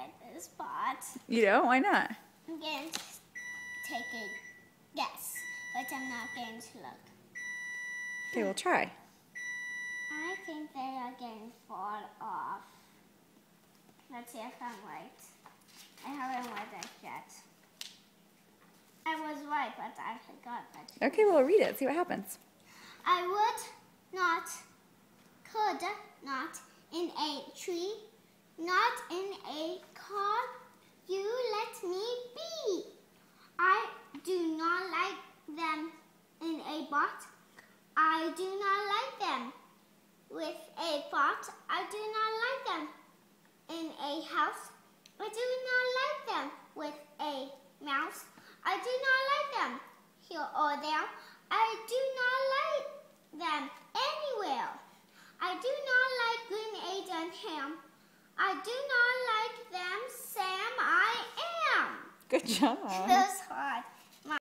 like this part. You don't? Why not? I'm going to take a guess, but I'm not going to look. Okay, we'll try. I think they are going to fall off. Let's see if I'm right. I haven't read it yet. I was right, but I forgot that. Okay, we'll read it. See what happens. I would not, could not, in a tree, not in a car, you let me be. I do not like them in a pot. I do not like them with a pot. I do not like them in a house. I do not like them with a mouse. I do not like them here or there. I do not like them anywhere. I do not like green eggs and ham. I do not like them, Sam. I am. Good job. It was hard.